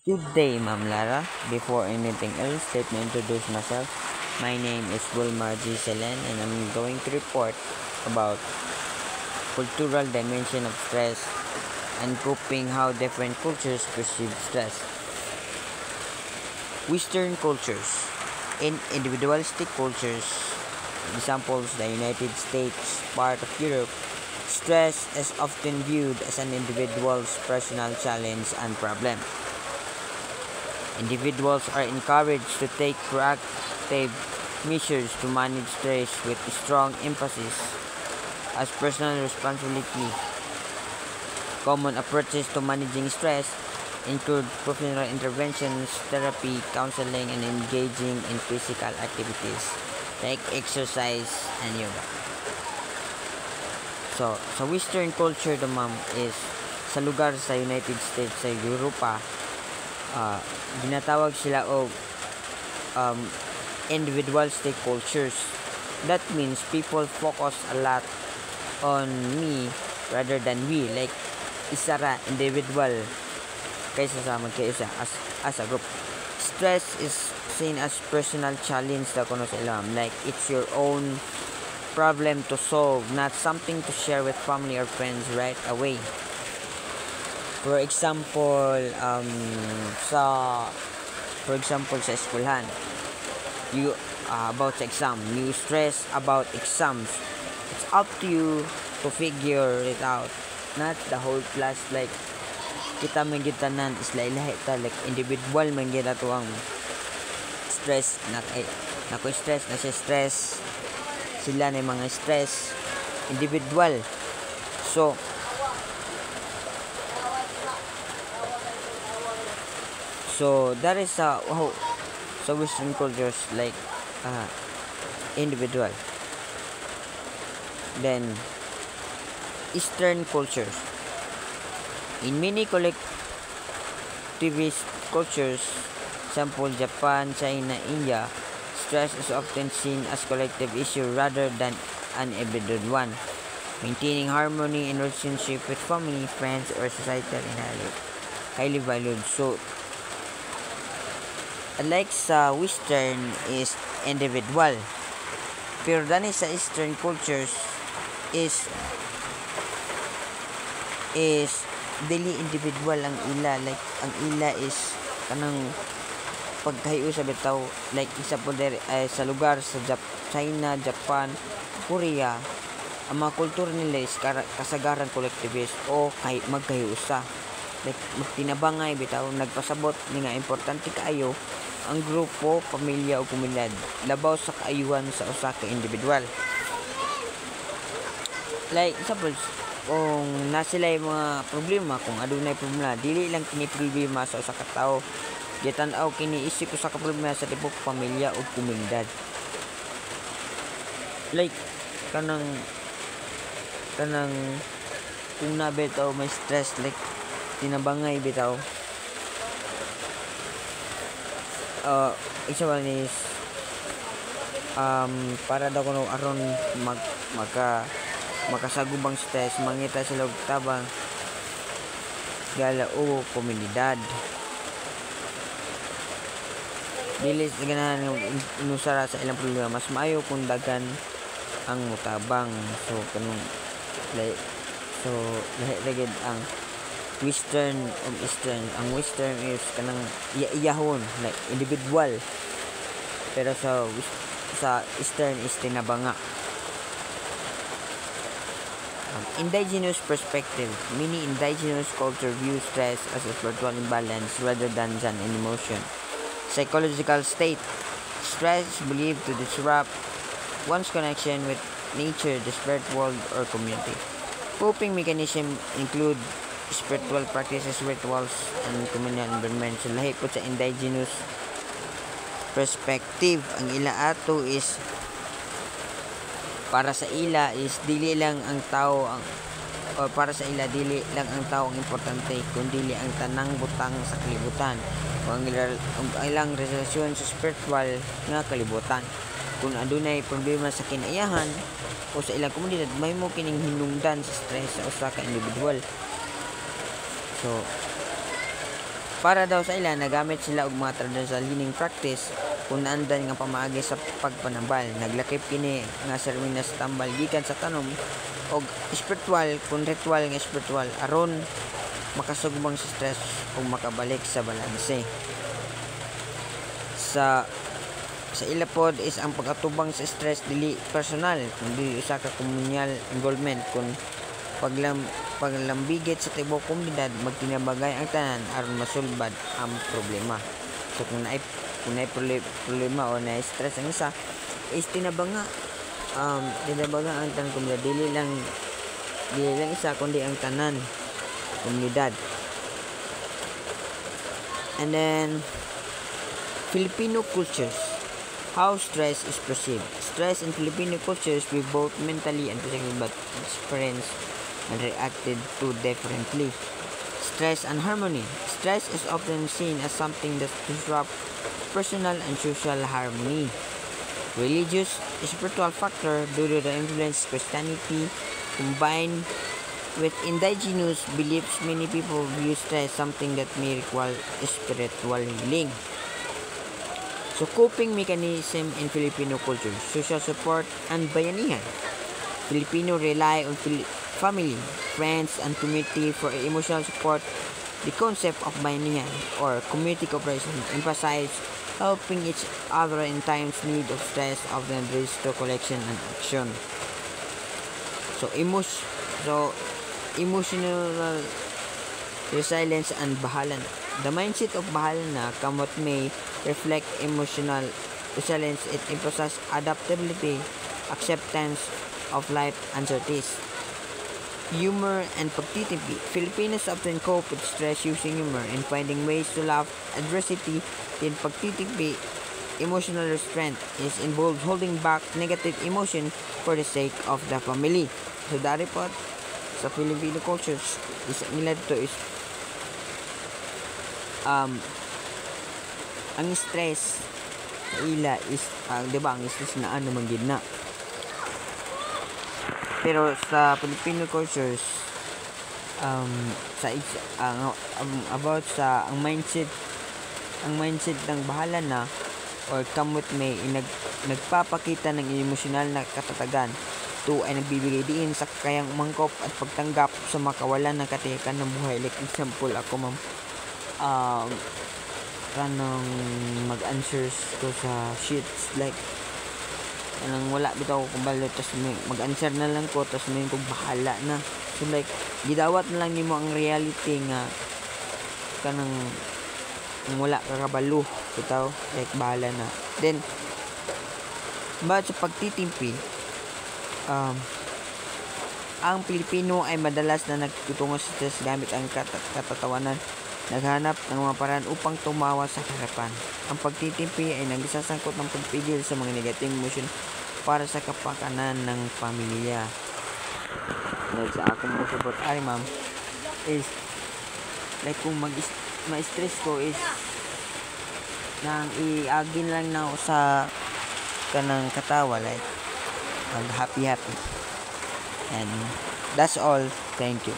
Good day, Ma'am Lara. Before anything else, let me introduce myself. My name is Wilmar G. Selen, and I'm going to report about cultural dimension of stress and coping, how different cultures perceive stress. Western cultures. In individualistic cultures, examples the United States, part of Europe, stress is often viewed as an individual's personal challenge and problem. Individuals are encouraged to take proactive measures to manage stress with strong emphasis as personal responsibility. Common approaches to managing stress include professional interventions, therapy, counseling, and engaging in physical activities like exercise and yoga. So, sa Western culture naman is sa lugar sa United States, sa Europa, ginatawag sila o individualistic cultures. That means people focus a lot on me rather than we, like isa ra individual kaysa sa magkaisa as a group. Stress is seen as personal challenge sa kuno sa ilam, like it's your own problem to solve, not something to share with family or friends right away. For example, sa eskwelahan, you about sa exam, you stress about exams. It's up to you to figure it out, not the whole class. Like kita man gyud tanan is lahi ta, like individual man gyud ato ang stress. Nako stress na siya stress, sila na mga stress individual. So that is how so Western cultures like individual. Then Eastern cultures. In many collectivist cultures, example Japan, China, India, stress is often seen as collective issue rather than an individual one. Maintaining harmony in relationship with family, friends, or societal highly valued. So like sa Western is individual, pero dani sa Eastern cultures is dili individual ang ila, like ang ila is kanang pagkahiyo sa bitaw, like isa po sa lugar sa China, Japan, Korea, ang mga kultura nila is kasagaran collectivist o magkahiusa, like magtinabangay bitaw, nagpasabot ni nga importante kaayo ang grupo, pamilya o komunidad labaw sa kaayuhan sa usa ka individual. Like example, kung nasila yung mga problema, kung adunay problema, dili lang kini problema sa usa ka tawo, gitanaw kini isip usa ka problema sa tibok pamilya o komunidad. Like kanang kung nabitaw may stress, like tinabangay bitaw, isa man is para daw kuno aron makasagubang stress, mangita sila og tabang gala o komunidad, dili ganahan inusara sa ilang problema, mas maayo kung dagan ang mutabang. So kanang lahi ang Western o Eastern. Ang Western is kanang iyahon, like individual, pero sa Eastern is tinabanga. Indigenous perspective. Many indigenous culture view stress as a spiritual imbalance rather than an emotion. Psychological state. Stress is believed to disrupt one's connection with nature, the spirit world, or community. Coping mechanism include spiritual practices, rituals, and communal environment. So lahi po sa indigenous perspective, ang ila ato is para sa ila is dili lang ang tao ang importante, kundi ang tanang butang sa kalibutan o ang ilang relasyon sa spiritual nga kalibutan. Kung adunay problema sa kinaiyahan o sa ilang komunidad, may mo kining hinungdan sa stress sa usa ka individual. So Para daw sa ila nagamit sila og mga traditional healing practice kung naandan nga pamaagi sa pagpanambal. Naglakip kini nga seremoniya sa tambal gikan sa tanom og espiritual kung ritual nga espiritual aron makasugbang sa stress ug makabalik sa balanse. Sa ila pod is ang pag-atubang sa stress dili personal kundi usa ka communal involvement kung paglambigit sa tibuok komunidad magtinabagay ang tanan aron masulbad ang problema. So kung naay problema o naay stress ang isa is tinabaga ang tanan komunidad dili lang isa kundi ang tanan komunidad. And then Filipino cultures, how stress is perceived. Stress in Filipino cultures be both mentally and physically but experienced and reacted to differently. Stress and harmony. Stress is often seen as something that disrupts personal and social harmony. Religious spiritual factor due to the influence of Christianity combined with indigenous beliefs, many people view stress something that may require spiritual healing. So coping mechanism in Filipino culture, social support and bayanihan. Filipino rely on family, friends, and community for emotional support. The concept of bayanihan or community cooperation emphasizes helping each other in times need of stress often leads to collection and action. So emotional resilience and bahala na. The mindset of bahala na kamot may reflect emotional resilience. It emphasizes adaptability, acceptance of life uncertainties. Humor and pagtitipi. Filipinos often cope with stress using humor and finding ways to laugh adversity. In pagtitipi, emotional restraint is involved holding back negative emotion for the sake of the family. So dari po sa Filipino cultures is nila dito is ang stress sa ila is di ba ang stress na ano man gid na. Pero sa Filipino cultures about sa ang mindset ng bahala na or kamot may nagpapakita ng emosyonal na katatagan. Ito ay nagbibigay diin sa kayang umangkop at pagtanggap sa makawalan ng katiyakan ng buhay. Like example ako kanang mag-answers ko sa sheets like anong wala bitaw ko balot tas mag-answer na lang ko tas may kog bahala na. So like gidawat na lang nimo ang reality nga kanang wala ka kabalo bitaw like bahala na. Then but sa pagtitimpi ang Pilipino ay madalas na nagtutungo sa stress gamit ang katatawanan. Naghanap ng mga paraan upang tumawa sa harapan. Ang pagtitimpi ay nagsasangkot ng pagpigil sa mga negative emotion para sa kapakanan ng pamilya. Like sa akong musabot ay ma'am is like kung ma-stress ko is nang iagin lang na ako sa kanang katawa like mag happy and that's all. Thank you.